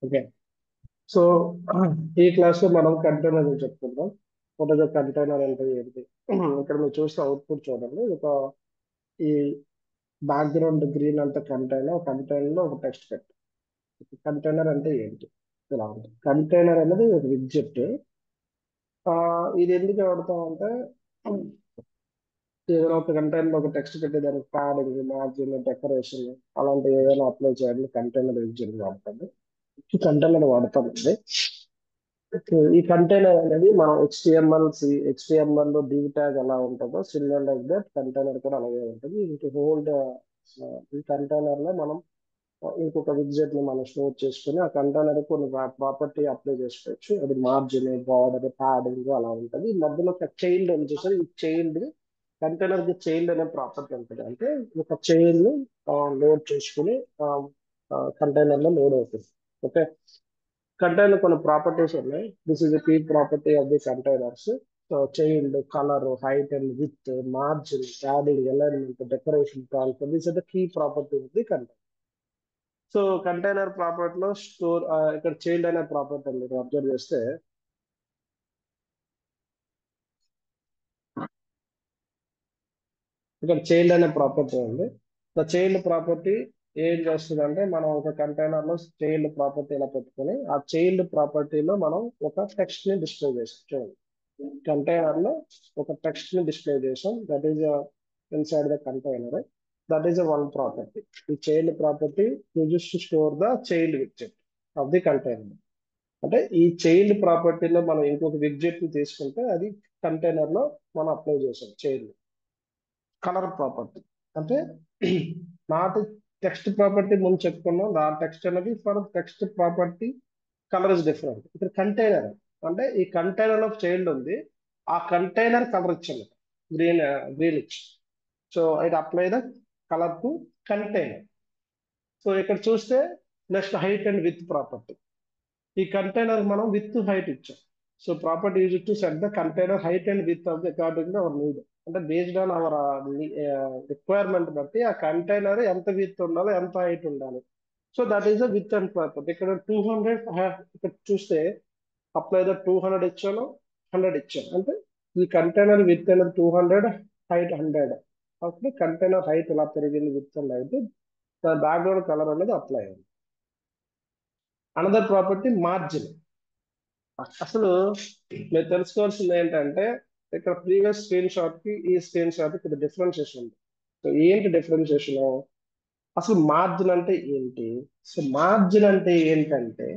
Okay. So ఈ class లో మనం కంటైనర్ అని చెప్పుకుందాం. వాట్ ఇస్ ద కంటైనర్ అంటే ఏంటి? ఇక్కడ మీరు చూస్తే అవుట్పుట్ చూడండి. ఒక ఈ బ్యాక్గ్రౌండ్ గ్రీన్ అంటే కంటైనర్ లో ఒక టెక్స్ట్ పెట్టు. కంటైనర్ అంటే ఏంటి? ఇలా ఉంటుంది. కంటైనర్ అనేది ఒక విడ్జెట్. ఇది ఎందుకు వాడతాం అంటే ఏదైనా ఒక కంటైనర్ లో ఒక టెక్స్ట్ పెట్టి దానికి ప్యాడింగ్, మార్జిన్, డెకరేషన్ అలాంటివి ఏదైనా అప్లై చేయాలి కంటైనర్ విడ్జెట్ వాడతాము. ఈ కంటైనర్ వాడతామండి. ఈ కంటైనర్ అనేది మనం హెచ్టిఎంఎల్ లో డివ్ ట్యాగ్ ఎలా ఉంటుందో సిమిలర్ లైక్ దట్ కంటైనర్ కూడా అలాగే ఉంటుంది. ఇంటి హోల్డ్ ఈ కంటైనర్ లో మనం ఇంకొక విడ్జెట్ ని మనం స్టోర్ చేసుకుని ఆ కంటైనర్ కొన్ని ప్రాపర్టీ అప్లై చేసుకోవచ్చు. అది మార్జిన్, బార్డర్, ప్యాడింగ్ అలా ఉంటుంది. ఈ మధ్యలో ఒక చైల్డ్ అని చూసారు. ఈ చైల్డ్ కంటైనర్ కి చైల్డ్ అనే ప్రాపర్టీ ఉంటుంది. అంటే ఒక చైల్డ్ ని లోడ్ చేసుకుని కంటైనర్ లో లోడ్ అవుతుంది. ఓకే. కంటైనర్ కొన్ని ప్రాపర్టీస్ ఉన్నాయి. This is key property of the containers. So child, colour, height and width, margin, padding, alignment, decoration, కాల్ఫర్, this are the key property of the container. So container ప్రాపర్టీలో ఇక్కడ child అనే property అని మీరు observe చేస్తే ఇక్కడ child అనే property ఉంది. ద చైల్డ్ ప్రాపర్టీ ఏం చేస్తుందంటే మనం ఒక కంటైనర్ లో చైల్డ్ ప్రాపర్టీ ఇలా పెట్టుకొని ఆ చైల్డ్ ప్రాపర్టీలో మనం ఒక టెక్స్ట్ ని డిస్ప్లే చేస్తాం. చూడండి, కంటైనర్ లో ఒక టెక్స్ట్ ని డిస్ప్లే చేసాం. That is inside the container. That is one property. ఈ child property uses to store the child widget of the container. అంటే ఈ చైల్డ్ ప్రాపర్టీలో మనం ఇంకొక విడ్జెట్ ని తీసుకుంటే అది కంటైనర్ లో మనం అప్లై చేసాం చైల్డ్. కలర్ ప్రాపర్టీ అంటే నాట్ టెక్స్ట్ ప్రాపర్టీ ముందు చెప్పుకున్నాం. ఆ టెక్స్ట్ అనేది for text property colour is different. ఇక్కడ కంటైనర్ అంటే ఈ కంటైనర్ లో చైల్డ్ ఉంది. ఆ కంటైనర్ కలర్ ఇచ్చింది గ్రీన్, గ్రీన్ ఇచ్చి. So it apply the colour to container. So ఇక్కడ చూస్తే next height and with property. ఈ కంటైనర్ మనం విత్ హైట్ ఇచ్చాం. So property use to set the container height and with of the according hour need. అంటే based on hour requirement బట్టి ఆ container ఎంత with ఉండాలి, ఎంత హైట్ ఉండాలి. So that is the with and property. ఇక్కడ 200 ఇక్కడ చూస్తే అప్లై ద 200 ఇచ్చాను, 100 ఇచ్చాను. అంటే ఈ కంటైనర్ విత్ అనేది 200, హైట్ 100. అప్పుడు కంటైనర్ హైట్ ఎలా పెరిగింది with and height, background colour అనేది అప్లై అయింది. Another property margin. అసలు మీరు తెలుసుకోవాల్సింది ఏంటంటే ఇక్కడ ప్రీవియస్ స్క్రీన్ షాట్ కి ఈ స్క్రీన్ షాట్ కి డిఫరెన్షియేషన్ ఉంది. సో ఏంటి డిఫరెన్షియేషన్? అసలు మార్జిన్ అంటే ఏంటి? సో మార్జిన్ అంటే ఏంటంటే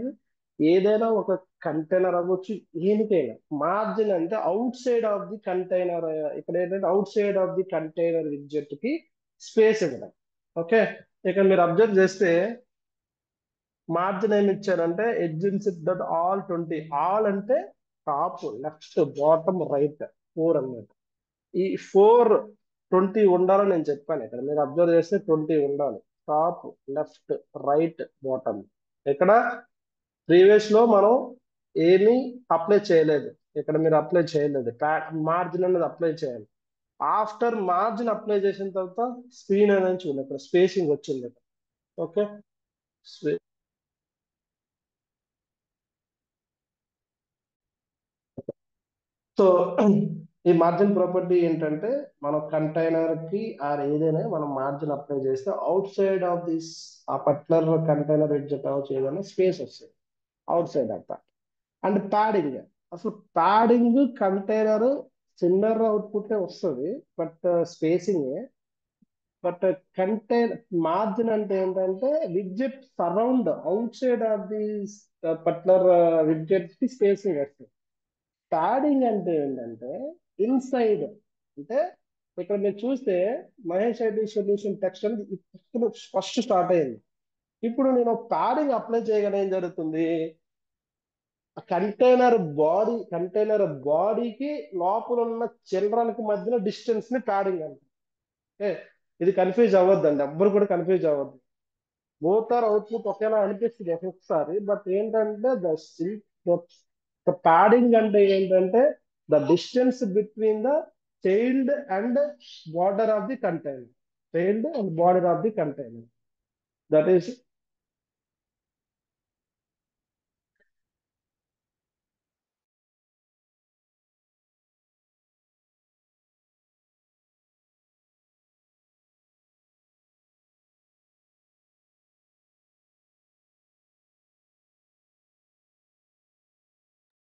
ఏదైనా ఒక కంటైనర్ అవ్వచ్చు, ఏమిటైనా మార్జిన్ అంటే out side of the container. ఇక్కడ ఏంటంటే out side of the container widget కి స్పేస్ ఇవ్వడం. ఓకే. ఇక్కడ మీరు అబ్జర్వ్ చేస్తే మార్జిన్ ఏమి ఇచ్చారంటే ఎడ్జిన్స్ దట్ ఆల్ 20. ఆల్ అంటే టాప్, లెఫ్ట్, బాటమ్, రైట్, 4 అన్నమాట. ఈ 4 20 ఉండాలని నేను చెప్పాను. ఇక్కడ మీరు అబ్జర్వ్ చేస్తే 20 ఉండాలి. Top, left, right, bottom. ఇక్కడ ప్రీవియస్ లో మనం ఏమీ అప్లై చేయలేదు. ఇక్కడ మీరు అప్లై చేయలేదు. మార్జిన్ అనేది అప్లై చేయాలి. ఆఫ్టర్ మార్జిన్ అప్లై చేసిన తర్వాత స్క్రీన్ అనేది చూడండి, ఇక్కడ స్పేసింగ్ వచ్చింది. ఓకే. సో ఈ మార్జిన్ ప్రాపర్టీ ఏంటంటే మనం కంటైనర్ కి ఆర్ ఏదైనా మనం మార్జిన్ అప్లై చేస్తే అవుట్ సైడ్ ఆఫ్ దిస్ ఆ పర్టికులర్ కంటైనర్ ఎడ్జెట్ అవచ్చు ఏదైనా స్పేస్ వస్తుంది అవుట్ సైడ్ అంతా. And padding. అసలు ప్యాడింగ్ కంటైనర్ సిమిలర్ అవుట్పుట్ వస్తుంది, but spacing. But container margin అంటే ఏంటంటే widget surround out side of the particular widget కి స్పేసింగ్ వస్తుంది. ప్యాడింగ్ అంటే ఏంటంటే ఇన్సైడ్. అంటే ఇక్కడ మీరు చూస్తే మహేష్ ఐటీ సొల్యూషన్ టెక్స్ట్ అనేది ఇప్పుడు ఫస్ట్ స్టార్ట్ అయింది. ఇప్పుడు నేను ప్యాడింగ్ అప్లై చేయగానే ఏం జరుగుతుంది? కంటైనర్ బాడీకి లోపల ఉన్న చిల్డ్రన్ కి మధ్యన డిస్టెన్స్ ని ప్యాడింగ్ అంటే. ఏ, ఇది కన్ఫ్యూజ్ అవ్వద్దండి, ఎవ్వరు కూడా కన్ఫ్యూజ్ అవ్వద్దు. బోత్ ఆర్ అవుట్పుట్ ఒకేలా అనిపిస్తుంది ఒక్కొక్కసారి. బట్ ఏంటంటే ద ప్యాడింగ్ అంటే ఏంటంటే the distance between the child and border of the container. Child and border of the container. That is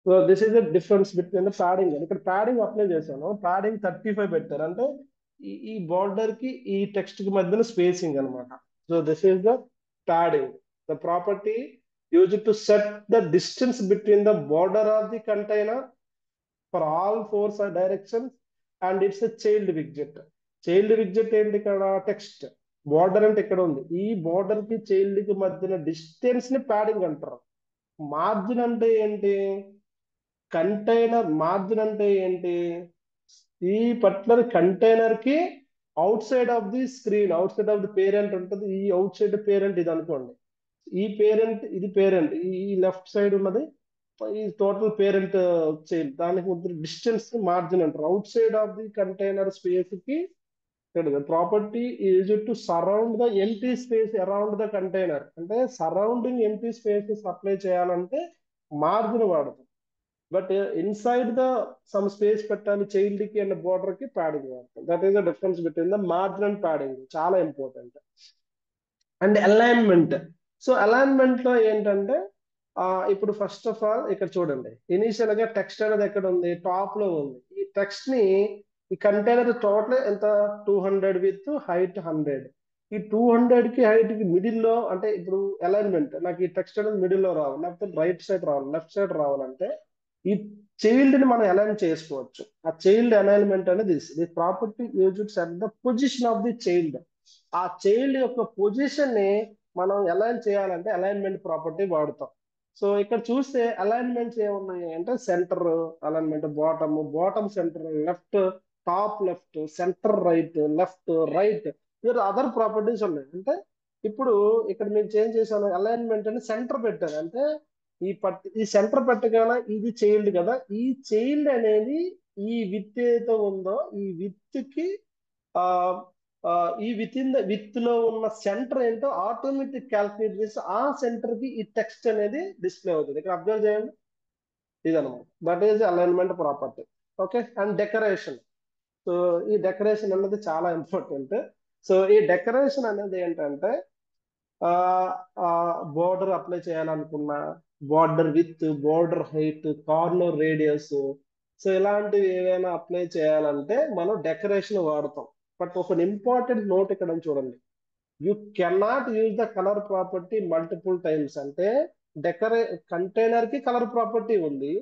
so this is the difference between the padding. ఇక్కడ padding apply చేశాను, padding 35 పెట్టారు అంటే ఈ border కి ఈ text కి మధ్యన spacing అనమాట. So this is the padding, the property use to set the distance between the border of the container for all four directions and it's child widget. Child widget ఏంటి ఇక్కడ? Text. Border అంటే ఇక్కడ ఉంది, ఈ border కి child కి మధ్యన distance ని ప్యాడింగ్ అంటారు. మార్జిన్ అంటే ఏంటి? కంటైనర్ మార్జిన్ అంటే ఏంటి? ఈ పర్టికులర్ కంటైనర్ కి out side of the screen, out side of the parent ఉంటుంది, ఈ అవుట్ సైడ్ పేరెంట్ ఇది అనుకోండి, ఈ పేరెంట్ ఇది పేరెంట్, ఈ లెఫ్ట్ సైడ్ ఉన్నది ఈ టోటల్ పేరెంట్ చైల్డ్, దానికి మధ్య డిస్టెన్స్ మార్జిన్ అంటారు. Outside of the container space కి property is to surround the empty space around the container. అంటే సరౌండింగ్ ఎంటీ స్పేసెస్ అప్లై చేయాలంటే మార్జిన్ వాడతాం. But inside the some space పెట్టాలి child కి and border కి padding వాడతాం. That is the difference between the margin and padding. చాలా important. And alignment. So alignment లో ఏంటంటే ఇప్పుడు ఫస్ట్ ఆఫ్ ఆల్ ఇక్కడ చూడండి, ఇనీషియల్ గా టెక్స్ట్ అనేది ఎక్కడ ఉంది? టాప్ లో ఉంది. ఈ టెక్స్ట్ ని ఈ కంటైనర్ టోటల్ ఎంత? 200 విత్ హైట్ 100. ఈ 200 కి హైట్ కి మిడిల్ లో, అంటే ఇప్పుడు అలైన్మెంట్ నాకు ఈ టెక్స్ట్ అనేది మిడిల్ లో రావాలి, లేకపోతే రైట్ సైడ్ రావాలి, లెఫ్ట్ సైడ్ రావాలంటే ఈ చైల్డ్ ని మనం అలైన్ చేసుకోవచ్చు. ఆ చైల్డ్ అలైన్మెంట్ అనేది the property used at the position of the child. ఆ చైల్డ్ యొక్క పొజిషన్ ని మనం అలైన్ చేయాలంటే అలైన్మెంట్ ప్రాపర్టీ వాడతాం. సో ఇక్కడ చూస్తే అలైన్మెంట్స్ ఏమున్నాయి అంటే centre alignment, bottom centre, left top left, centre right, left right, మీరు అదర్ ప్రాపర్టీస్ ఉన్నాయి. అంటే ఇప్పుడు ఇక్కడ నేను చేంజ్ చేశాను, అలైన్మెంట్ అని సెంటర్ పెట్టాను. అంటే ఈ సెంటర్ పెట్టగానే ఇది చైల్డ్ కదా, ఈ చైల్డ్ అనేది ఈ విత్ ఏదైతే ఉందో ఈ విత్ కి ఆ ఈ విత్ ఇన్ ద విత్ లో ఉన్న సెంటర్ ఏంటో ఆటోమేటిక్ క్యాల్కులేట్ చేసి ఆ సెంటర్ కి ఈ టెక్స్ట్ అనేది డిస్ప్లే అవుతుంది. ఇక్కడ అబ్జర్వ్ చేయండి, ఇదనమాట. That is alignment property. Okay. And decoration. So ఈ డెకరేషన్ అనేది చాలా ఇంపార్టెంట్. సో ఈ డెకరేషన్ అనేది ఏంటంటే బోర్డర్ అప్లై చేయాలనుకున్నా, border with, border height, corner radius, so ఇలాంటివి ఏవైనా అప్లై చేయాలంటే మనం డెకరేషన్ వాడతాం. బట్ ఒక ఇంపార్టెంట్ నోట్ ఇక్కడ చూడండి, you cannot use the colour property multiple times. అంటే కంటైనర్ కి కలర్ ప్రాపర్టీ ఉంది,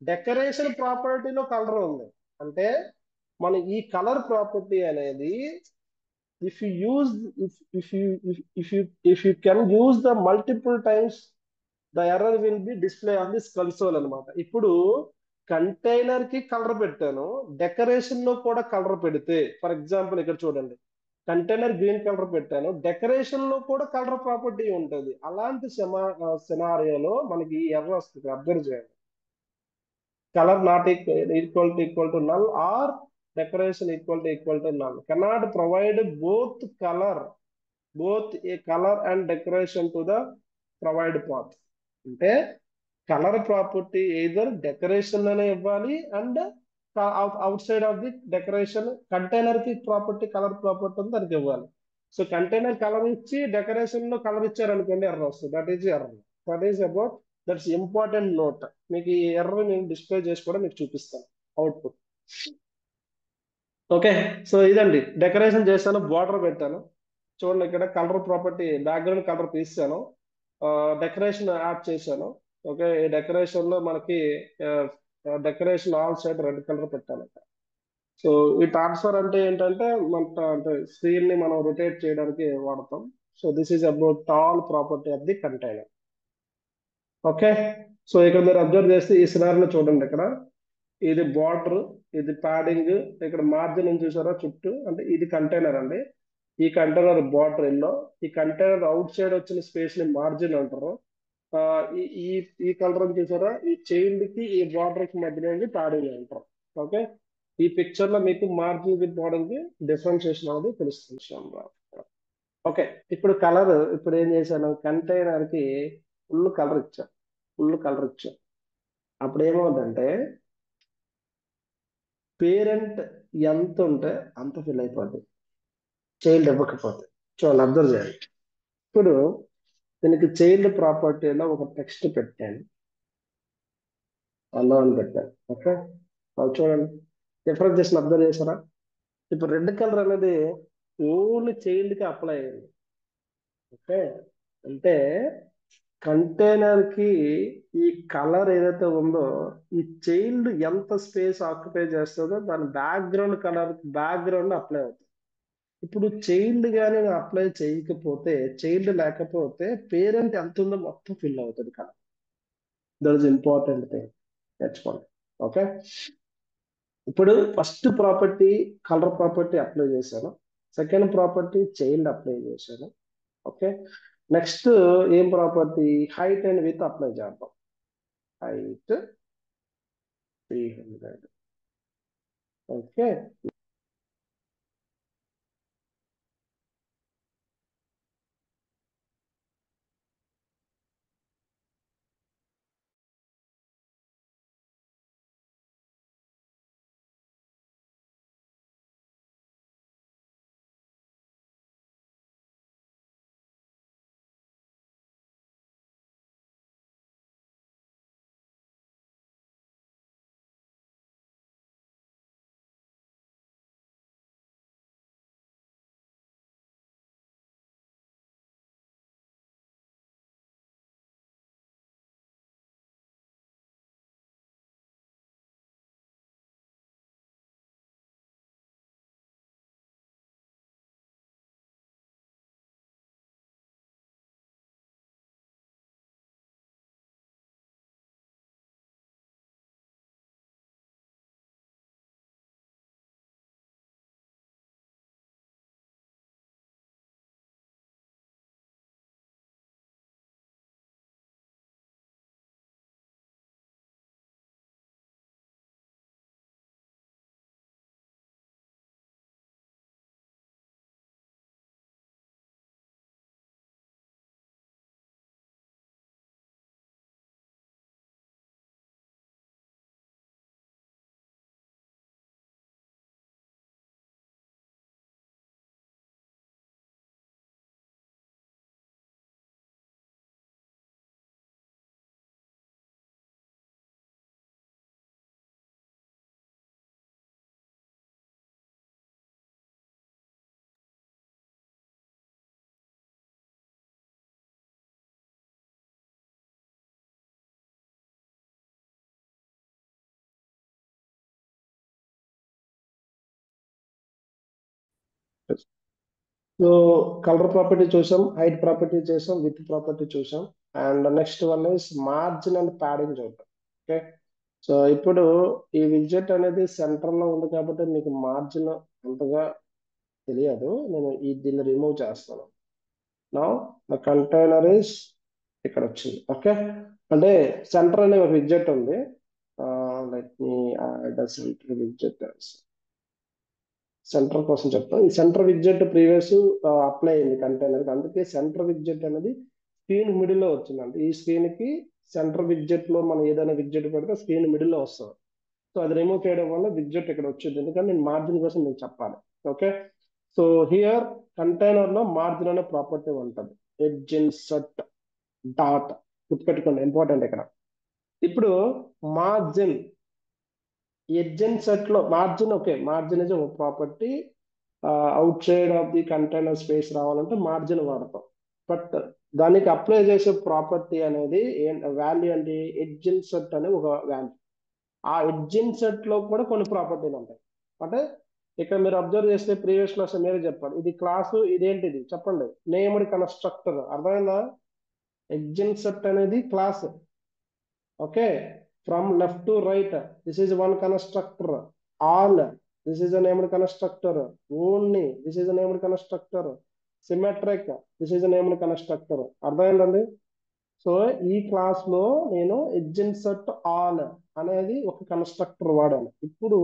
డెకరేషన్ ప్రాపర్టీలో కలర్ ఉంది. అంటే మనం ఈ కలర్ ప్రాపర్టీ అనేది if you use if you can use the multiple times, the error will be display on this console అనమాట. ఇప్పుడు కంటైనర్ కి కలర్ పెట్టాను, డెకరేషన్ లో కూడా కలర్ పెడితే, ఫర్ ఎగ్జాంపుల్ ఇక్కడ చూడండి, కంటైనర్ గ్రీన్ కలర్ పెట్టాను, డెకరేషన్ లో కూడా కలర్ ప్రాపర్టీ ఉంటుంది. అలాంటి సినారియోలో మనకి ఎర్రర్ వస్తుంది. అబ్జర్వ్ చేయండి, color not equal to null or decoration equal to null. Cannot provide both a color and decoration to the provide path. అంటే కలర్ ప్రాపర్టీ ఎయిదర్ డెకరేషన్ అనే ఇవ్వాలి and out side of the decoration container కి property colour property ఉంది దానికి ఇవ్వాలి. So container colour ఇచ్చి decoration లో colour ఇచ్చారు అనుకోండి, ఎర్రర్ వస్తుంది. That is error. That is about that's important note. మీకు ఈ ఎర్రర్ నేను డిస్ప్లే చేసి కూడా మీకు చూపిస్తాను అవుట్పుట్. ఓకే. సో ఇదండి, డెకరేషన్ చేశాను, బార్డర్ పెట్టాను. చూడండి ఇక్కడ కలర్ ప్రాపర్టీ బ్యాక్గ్రౌండ్ కలర్ తీసాను, డెకరేషన్ యాడ్ చేశాను. ఓకే. ఈ డెకరేషన్ లో మనకి decoration all side red colour పెట్టాను. సో ఈ ట్రాన్స్ఫర్ అంటే ఏంటంటే మన అంటే స్క్రీన్ ని మనం రొటేట్ చేయడానికి వాడతాం. So this is about all property of the container. Okay. So ఇక్కడ మీరు అబ్జర్వ్ చేస్తే ఈ సినారిలో చూడండి, ఇక్కడ ఇది బార్డర్, ఇది ప్యాడింగ్, ఇక్కడ మార్జిన్ చూసారా చుట్టూ, అంటే ఇది కంటైనర్ అండి. ఈ కంటైనర్ బార్డర్ ఎల్లో, ఈ కంటైనర్ అవుట్ సైడ్ వచ్చిన స్పేస్ ని మార్జిన్ అంటారు. ఈ ఈ ఈ కలర్ చూసారా, ఈ చైల్డ్ కి ఈ బార్డర్ కి మధ్య ప్యాడింగ్ అంటారు. ఓకే. ఈ పిక్చర్ లో మీకు మార్జిన్ విత్ బార్డర్ కి డిఫరెన్షియేషన్ అనేది తెలుస్తుంది. ఓకే. ఇప్పుడు ఏం చేశాను, కంటైనర్ కి ఫుల్ కలర్ ఇచ్చాను. అప్పుడు ఏమవుతుందంటే పేరెంట్ ఎంత ఉంటే అంత ఫిల్ అయిపోద్ది, చైల్డ్ ఇవ్వకపోతే. చూడండి, అబ్జర్వ్ చేయండి. ఇప్పుడు దీనికి చైల్డ్ ప్రాపర్టీలో ఒక టెక్స్ట్ పెట్టాను. అలా అని పెట్టాను. ఓకే, చూడండి, డిఫరెన్షియేషన్ అబ్జర్వ్ చేశారా? ఇప్పుడు రెడ్ కలర్ అనేది ఓన్లీ చైల్డ్ కి అప్లై అయ్యింది. ఓకే, అంటే కంటైనర్ కి ఈ కలర్ ఏదైతే ఉందో, ఈ చైల్డ్ ఎంత స్పేస్ ఆక్యుపై చేస్తుందో దాని బ్యాక్గ్రౌండ్ కలర్ బ్యాక్గ్రౌండ్ అప్లై అవుతుంది. ఇప్పుడు చైల్డ్ గానీ అప్లై చేయకపోతే, చైల్డ్ లేకపోతే పేరెంట్ ఎంత ఉందో మొత్తం ఫిల్ అవుతుంది colour. That is important thing, నేర్చుకోండి. ఓకే, ఇప్పుడు first property colour property apply చేశాను, సెకండ్ ప్రాపర్టీ చైల్డ్ అప్లై చేశాను. ఓకే, నెక్స్ట్ ఏం property, height and width apply చేద్దాం. Height 300. Okay, so colour property చూసాం, హైట్ ప్రాపర్టీ చూసాం, విత్ ప్రాపర్టీ చూసాం, and next one is margin and padding చూద్దాం. Okay, so ఇప్పుడు ఈ విడ్జెట్ అనేది సెంటర్ లో ఉంది కాబట్టి మీకు మార్జిన్ అంతగా తెలియదు, నేను దీన్ని రిమూవ్ చేస్తాను. నౌ ద కంటైనర్ ఇస్ ఇక్కడ వచ్చింది. ఓకే, అంటే సెంటర్ అనే ఒక విడ్జెట్ ఉంది. Let me add centre widget. Centre కోసం చెప్తాం, ఈ సెంటర్ విడ్జెట్ ప్రీవియస్ అప్లై అయింది కంటైనర్, అందుకే సెంటర్ విడ్జెట్ అనేది స్క్రీన్ మిడిల్ లో వచ్చిందండి. ఈ స్క్రీన్ కి సెంటర్ విడ్జెట్ లో మనం ఏదైనా విడ్జెట్ పెడితే స్క్రీన్ మిడిల్ లో వస్తుంది. సో అది రిమూవ్ చేయడం వల్ల విడ్జెట్ ఇక్కడ వచ్చింది, ఎందుకంటే నేను మార్జిన్ కోసం నేను చెప్పాలి. ఓకే, సో హియర్ కంటైనర్ లో మార్జిన్ అనే ప్రాపర్టీ ఉంటుంది, ఎడ్జ్ ఇన్సర్ట్ డాట్, గుర్తుపెట్టుకోండి, ఇంపార్టెంట్ ఇక్కడ. ఇప్పుడు మార్జిన్, ఎడ్జ్ ఇన్సర్ట్ లో మార్జిన్, ఓకే, మార్జిన్ ఇస్ ఒక property, out side of the container space రావాలంటే మార్జిన్ వాడతాం. బట్ దానికి అప్లై చేసే ప్రాపర్టీ అనేది వాల్యూ అంటే ఎడ్జ్ ఇన్సర్ట్ అనే ఒక వాల్యూ. ఆ ఎడ్జ్ ఇన్సర్ట్ లో కూడా కొన్ని ప్రాపర్టీలు ఉంటాయి. అంటే ఇక్కడ మీరు అబ్జర్వ్ చేస్తే ప్రీవియస్ క్లాస్ మీరే చెప్పాలి, ఇది క్లాసు, ఇదేంటిది చెప్పండి, నేమ్డ్ కన్స్ట్రక్టర్, అర్థమైందా? ఎడ్జ్ ఇన్సర్ట్ అనేది class. Okay, from left to right, this is one constructor. All, this is a named constructor. Only, this is a named constructor. Symmetric, this is a named constructor. అర్థమైందండి? So ఈ class లో నేను edge insert all అనేది ఒక constructor వాడాను. ఇప్పుడు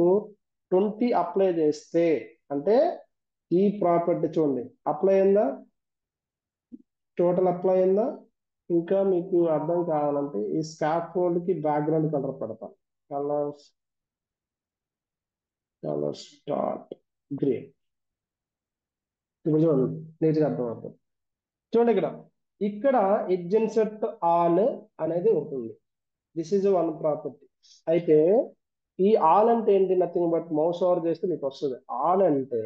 20 apply చేస్తే, అంటే ఈ ప్రాపర్టీ చూడండి అప్లై అయిందా, టోటల్ అప్లై అయిందా? ఇంకా మీకు అర్థం కావాలంటే ఈ స్కాఫోల్డ్ కి బ్యాక్గ్రౌండ్ కలర్ పెడతాను. Colours, colour start green. ఇప్పుడు చూడండి, నీట్ గా అర్థం అవుతుంది. చూడండి ఇక్కడ, ఇక్కడ ఎడ్జ్ ఇన్సర్ట్ ఆల్ అనేది ఉంటుంది. This is one property. అయితే ఈ ఆల్ అంటే ఏంటి? నథింగ్ బట్ మౌస్ ఓవర్ చేస్తే మీకు వస్తుంది. ఆల్ అంటే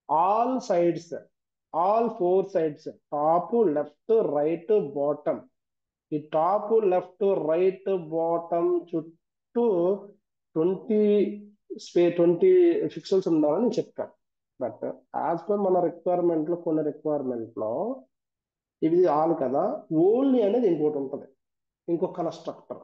all sides, all four sides, top, left, right, bottom. ఈ టాప్, లెఫ్ట్, రైట్, బాటమ్ చుట్టూ 20 20 పిక్సెల్స్ ఉండాలని నేను చెప్తాను. బట్ యాజ్ పర్ మన రిక్వైర్మెంట్ లో, కొన్ని రిక్వైర్మెంట్ లో ఇది ఆల్ కదా, ఓన్లీ అనేది ఇంకోటి ఉంటుంది, ఇంకొక కన్స్ట్రక్టర్.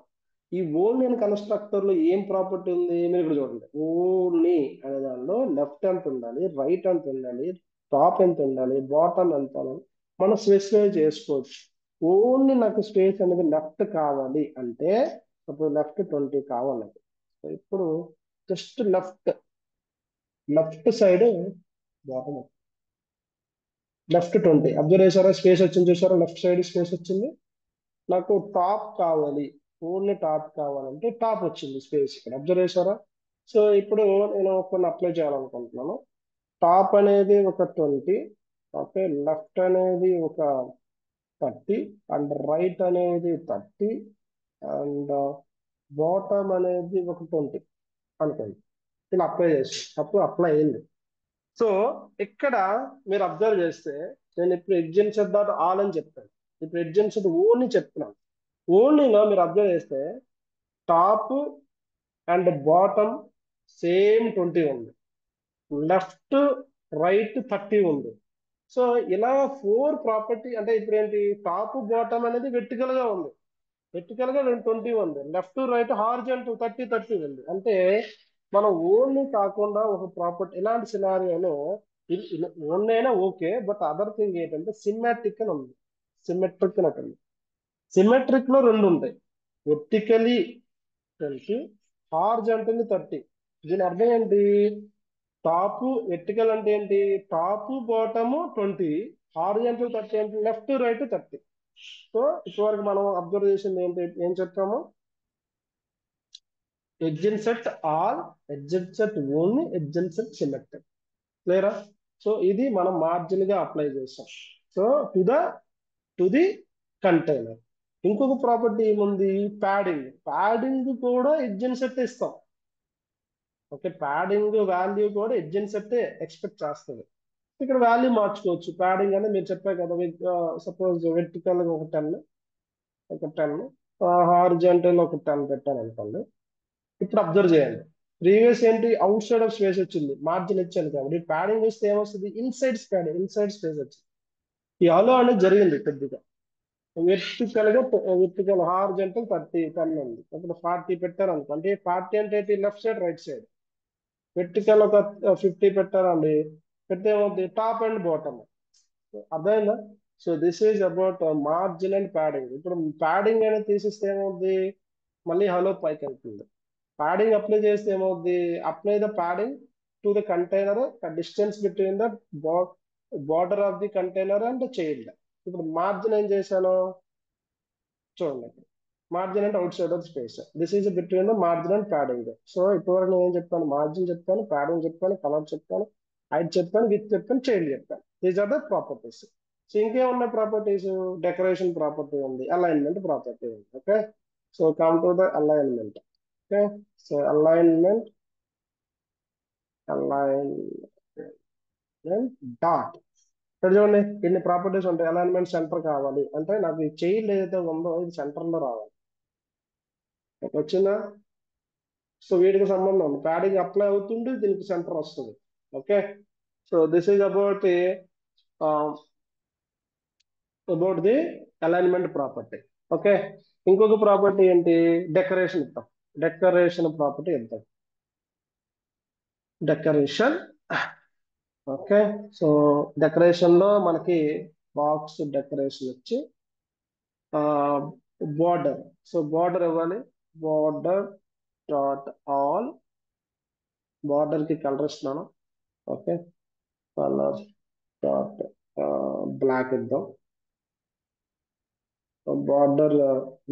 ఈ ఓన్లీ అనే కన్స్ట్రక్టర్ లో ఏం ప్రాపర్టీ ఉంది? మీరు ఇక్కడ చూడండి. ఓన్లీ అనే దానిలో లెఫ్ట్ ఎంత ఉండాలి, రైట్ ఎంత ఉండాలి, టాప్ ఎంత ఉండాలి, బాటమ్ ఎంత ఉండాలి, మనం స్పెసిఫై చేసుకోవచ్చు. ఓన్లీ నాకు స్పేస్ అనేది లెఫ్ట్ కావాలి అంటే, సపోజ్ లెఫ్ట్ 20 కావాలి. సో ఇప్పుడు just left, left side bottom, left 20 observe చేశారా? స్పేస్ వచ్చింది చూసారా? లెఫ్ట్ సైడ్ స్పేస్ వచ్చింది. నాకు టాప్ కావాలి, ఓన్లీ టాప్ కావాలంటే టాప్ వచ్చింది స్పేస్ ఇక్కడ, అబ్జర్వ్ చేశారా? సో ఇప్పుడు నేను కొన్ని అప్లై చేయాలనుకుంటున్నాను. టాప్ అనేది ఒక 20, ఓకే, లెఫ్ట్ అనేది ఒక 30, అండ్ రైట్ అనేది 30, అండ్ బాటమ్ అనేది ఒక 20 అనుకోండి. ఇలా అప్లై చేసి అప్పుడు అప్లై అయింది. సో ఇక్కడ మీరు అబ్జర్వ్ చేస్తే నేను ఇప్పుడు ఎగ్జిన్సెట్ డాట్ ఆల్ అని చెప్తాను. ఇప్పుడు ఎగ్జిన్సెట్ ఓన్లీ చెప్తున్నాను. ఓన్లీలో మీరు అబ్జర్వ్ చేస్తే టాప్ అండ్ బాటమ్ సేమ్ 20 ఉంది, లెఫ్ట్ రైట్ 30 ఉంది. సో ఇలా 4 ప్రాపర్టీ అంటే ఇప్పుడు ఏంటి? టాప్ బాటమ్ అనేది వెర్టికల్ గా ఉంది, వెర్టికల్ గా 20 ఉంది, లెఫ్ట్ రైట్ హారిజాంటల్ 30 ఉంది. అంటే మనం ఓన్లీ కాకుండా ఒక ప్రాపర్టీ, ఇలాంటి సినారియోలో ఓన్లీ అయినా ఓకే, బట్ అదర్ థింగ్ ఏంటంటే సిమెట్రిక్ అని ఉంది. సిమెట్రిక్ అని ఒకటి, సిమెట్రిక్ లో రెండు ఉంటాయి, వెర్టికలీ 20, హారిజాంటల్లీ 30. దీని అర్థం ఏంటి? టాప్ వెర్టికల్ అంటే ఏంటి? టాప్ బాటమ్ 20, హారిజాంటల్ 30 అంటే లెఫ్ట్ రైట్ 30. సో ఇప్పటివరకు మనం అబ్జర్వ్ చేసింది ఏంటి? ఏం చెప్పాము? ఎడ్జెన్సెట్ ఆల్, ఎడ్జెన్సెట్ ఓన్లీ, ఎడ్జెన్సెట్ సిమెట్రిక్. క్లియరా? సో ఇది మనం మార్జిన్ గా అప్లై చేస్తాం. So to the container. ఇంకొక ప్రాపర్టీ ఏముంది? ప్యాడింగ్. ప్యాడింగ్ కూడా ఎడ్జెన్సెట్ ఇస్తాం. ఓకే, ప్యాడింగ్ వాల్యూ కూడా ఎడ్జెన్సెట్ ఎక్స్పెక్ట్ చేస్తుంది. ఇక్కడ వాల్యూ మార్చుకోవచ్చు. ప్యాడింగ్ అనేది మీరు చెప్పారు కదా, సపోజ్ వెర్టికల్ ఒక 10, ఒక 10, హారిజాంటల్ ఒక 10 పెట్టాను అనుకోండి. ఇప్పుడు అబ్జర్వ్ చేయండి. ప్రీవియస్ ఏంటి? అవుట్ సైడ్ ఆఫ్ స్పేస్ వచ్చింది, మార్జిన్ ఇచ్చాను కాబట్టి. ప్యాడింగ్ ఇస్తే ఏమొస్తుంది? ఇన్సైడ్ ప్యాడింగ్, ఇన్సైడ్ స్పేస్ వచ్చింది. ఈ అలో అనేది జరిగింది కొద్దిగా. వెర్టికల్ గా, వెర్టికల్ హారిజాంటల్ 10 ఉంది, ఇప్పుడు 40 పెట్టారు అనుకోండి. 40 అంటే left side right side. Vertical ఒక 50 పెట్టారండి, పెడితే ఏమవుతుంది? Top and bottom. అర్థమైందా? So this is about margin and padding. ఇప్పుడు ప్యాడింగ్ అనేది తీసిస్తే ఏమవుతుంది? మళ్ళీ హలో పైకి వెళ్తుంది. ప్యాడింగ్ అప్లై చేస్తే ఏమవుతుంది? Apply the padding to the container, distance between the border of the container and child. ఇప్పుడు మార్జిన్ ఏం చేశాను చూడండి. మార్జిన్ అంటే out side of space. This is between the margin and padding. So ఇప్పటివరకు నేను ఏం చెప్తాను? మార్జిన్ చెప్తాను, ప్యాడింగ్ చెప్తాను, కలర్ చెప్తాను, హైట్ చెప్తాను, విత్ చెప్తాను, చైల్డ్ చెప్తాను. These are the properties. So ఇంకేమున్న ప్రాపర్టీస్? డెకరేషన్ ప్రాపర్టీ ఉంది, అలైన్మెంట్ ప్రాపర్టీ ఉంది. Okay, so come to the alignment. Okay, so alignment, alignment dot. ఇక్కడ చూడండి ఎన్ని ప్రాపర్టీస్ ఉంటాయి. అలైన్మెంట్ సెంటర్ కావాలి అంటే నాకు ఈ చైల్డ్ ఏదైతే ఉందో ఇది సెంటర్ లో రావాలి. వచ్చిందా? సో వీటికి సంబంధం ఉంది. ప్యాడింగ్ అప్లై అవుతుంది, దీనికి సెంటర్ వస్తుంది. Okay, so this is about the alignment property. Okay, ఇంకొక ప్రాపర్టీ ఏంటి? డెకరేషన్ ఇద్దాం. డెకరేషన్ ప్రాపర్టీ ఇద్దాం. డెకరేషన్. ఓకే, సో డెకరేషన్ లో మనకి బాక్స్ డెకరేషన్ వచ్చి బార్డర్. సో బార్డర్ ఇవ్వాలి. Border dot all. బార్డర్ కి కలర్ ఇస్తున్నాను. ఓకే, కలర్ డాట్ బ్లాక్ ఇద్దాం. బార్డర్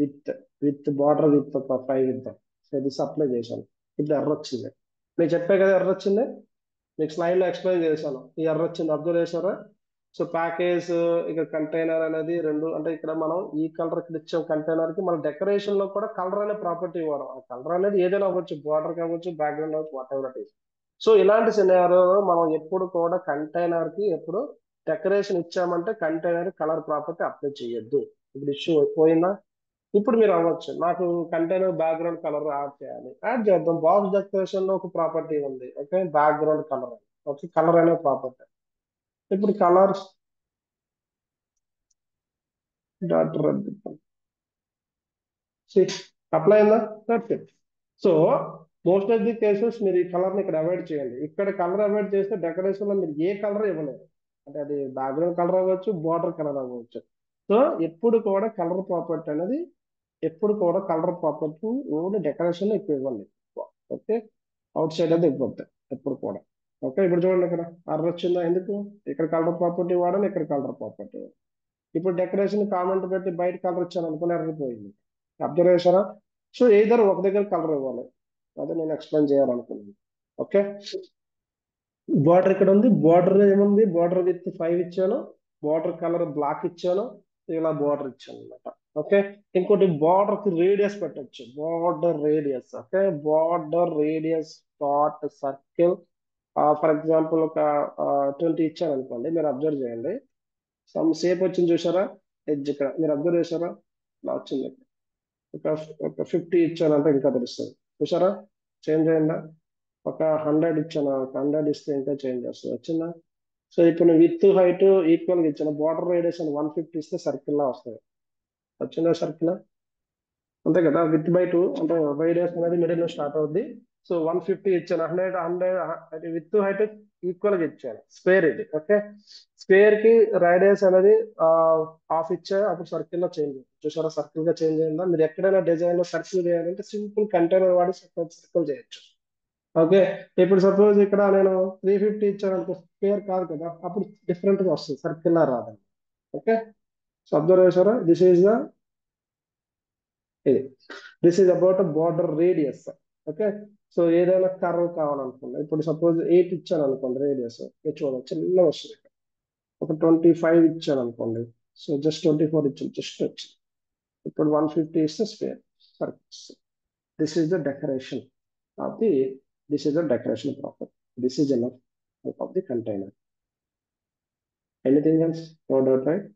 విత్ బార్డర్ విత్ 5 ఇద్దాం. సో ఇది అప్లై చేశాను. ఇప్పుడు ఎర్ర వచ్చింది. నేను చెప్పే కదా ఎర్ర వచ్చింది, మీకు స్లైడ్ లో ఎక్స్ప్లెయిన్ చేశాను. ఈ ఎర్ర వచ్చింది, అబ్జర్వ్ చేశారా? సో ప్యాకేజ్ ఇక కంటైనర్ అనేది రెండు, అంటే ఇక్కడ మనం ఈ కలర్ ఇక్కడ ఇచ్చాం కంటైనర్ కి, మన డెకరేషన్ లో కూడా కలర్ అనే ప్రాపర్టీ ఇవ్వడం. ఆ కలర్ అనేది ఏదైనా అవ్వచ్చు, బార్డర్ కావచ్చు, బ్యాక్గ్రౌండ్ అవ్వచ్చు, what ever it is. So ఇలాంటి సినారియోలో మనం ఎప్పుడు కూడా కంటైనర్ కి ఎప్పుడు డెకరేషన్ ఇచ్చామంటే కంటైనర్ కలర్ ప్రాపర్టీ అప్లై చేయొద్దు. ఇప్పుడు ఇష్యూ పోయిందా? ఇప్పుడు మీరు అవ్వచ్చు నాకు కంటైనర్ బ్యాక్గ్రౌండ్ కలర్ యాడ్ చేయాలి, యాడ్ చేద్దాం. బాక్స్ డెకరేషన్ లో ఒక ప్రాపర్టీ ఉంది, okay, background colour. Okay, colour అనే ప్రాపర్టీ. ఇప్పుడు కలర్స్ డాట్ రెడ్ అప్లై అయిందా? That's it. So most of the cases మీరు ఈ కలర్ ని ఇక్కడ అవాయిడ్ చేయండి. ఇక్కడ కలర్ అవాయిడ్ చేస్తే డెకరేషన్ లో మీరు ఏ కలర్ ఇవ్వలేరు, అంటే అది బ్యాక్గ్రౌండ్ కలర్ అవ్వచ్చు, బార్డర్ కలర్ అవ్వచ్చు. సో ఎప్పుడు కూడా కలర్ ప్రాపర్టీ అనేది, ఎప్పుడు కూడా కలర్ ప్రాపర్టీ ఓన్లీ డెకరేషన్ లో ఎక్కువ ఇవ్వండి. ఓకే, అవుట్ సైడ్ అది ఇవ్వద్దు ఎప్పుడు కూడా. ఓకే, ఇప్పుడు చూడండి ఇక్కడ అర్ర వచ్చిందా? ఎందుకు? ఇక్కడ కలర్ ప్రాపర్టీ వాడాలి, ఇక్కడ కలర్ ప్రాపర్టీ. ఇప్పుడు డెకరేషన్ కామెంట్ పెట్టి బయట కలర్ ఇచ్చాను అనుకుని ఎర్రపోయింది. అబ్జర్వ్ చేశారా? సో ఏదర్ ఒక దగ్గర కలర్ ఇవ్వాలి, అదే నేను ఎక్స్ప్లెయిన్ చేయాలనుకున్నాను. ఓకే, బార్డర్ ఇక్కడ ఉంది. బార్డర్ ఏముంది? బార్డర్ విత్ 5 ఇచ్చాను, బార్డర్ కలర్ బ్లాక్ ఇచ్చాను, ఇలా బార్డర్ ఇచ్చాను అనమాట. ఓకే, ఇంకోటి బార్డర్ కి రేడియస్ పెట్టచ్చు, border radius. Okay, border radius dot circle. For example ఒక 20 ఇచ్చాను అనుకోండి, మీరు అబ్జర్వ్ చేయండి. సమ్ సేప్ వచ్చింది చూసారా? ఎడ్జ్ ఇక్కడ మీరు అబ్జర్వ్ చేశారా? ఇలా వచ్చింది. ఒక ఒక 50 ఇచ్చానంటే ఇంకా తెలుస్తుంది. చూసారా? చేంజ్ అయిందా? ఒక 100 ఇచ్చాను, ఒక 100 ఇస్తే ఇంకా చేంజ్ వస్తుంది. వచ్చిందా? సో ఇప్పుడు నేను విత్ హైట్ ఈక్వల్ గా ఇచ్చాను, బార్డర్ రేడియస్ 150 ఇస్తే సర్కిల్ లా వస్తుంది. వచ్చిందా సర్కిల్? అంతే కదా, విత్ బై 2 అంటే రేడియస్ అనేది మిడిల్ లో స్టార్ట్ అవుద్ది. సో 150 ఇచ్చాను, 100 విత్ హైట్ ఈక్వల్ గా ఇచ్చాను. స్క్వేర్ ఇది. ఓకే, స్క్వేర్ కి రేడియస్ అనేది హాఫ్ ఇచ్చా, అప్పుడు సర్కిల్ లో చేంజ్ చూసారా? సర్కిల్ గా చేంజ్ అయిందా? మీరు ఎక్కడైనా డిజైన్ లో సర్కిల్ చేయాలంటే సింపుల్ కంటైనర్ వాడి సర్కిల్ చేయొచ్చు. ఓకే, ఇప్పుడు సపోజ్ ఇక్కడ నేను 350 ఇచ్చాను అనుకో, స్క్వేర్ కాదు కదా, అప్పుడు డిఫరెంట్ గా వస్తుంది, సర్కిల్ లా రాదండి. ఓకే, సో అబ్జర్వ్ చేశారా? దిస్ ఈస్ ద ఇది, this is about border radius. Okay, so ఏదైనా కర్వ్ కావాలనుకోండి, ఇప్పుడు సపోజ్ 8 ఇచ్చాను అనుకోండి రేడియస్, మీరు చూడండి చిన్న వస్తుంది. ఒక 25 ఇచ్చాను అనుకోండి, సో జస్ట్ 24 ఇచ్చాను, జస్ట్ వచ్చింది. ఇప్పుడు 150 ఇస్తే square circles. This is the decoration of the, this is the decoration proper. This is enough of the container. Anything else? No doubt, right?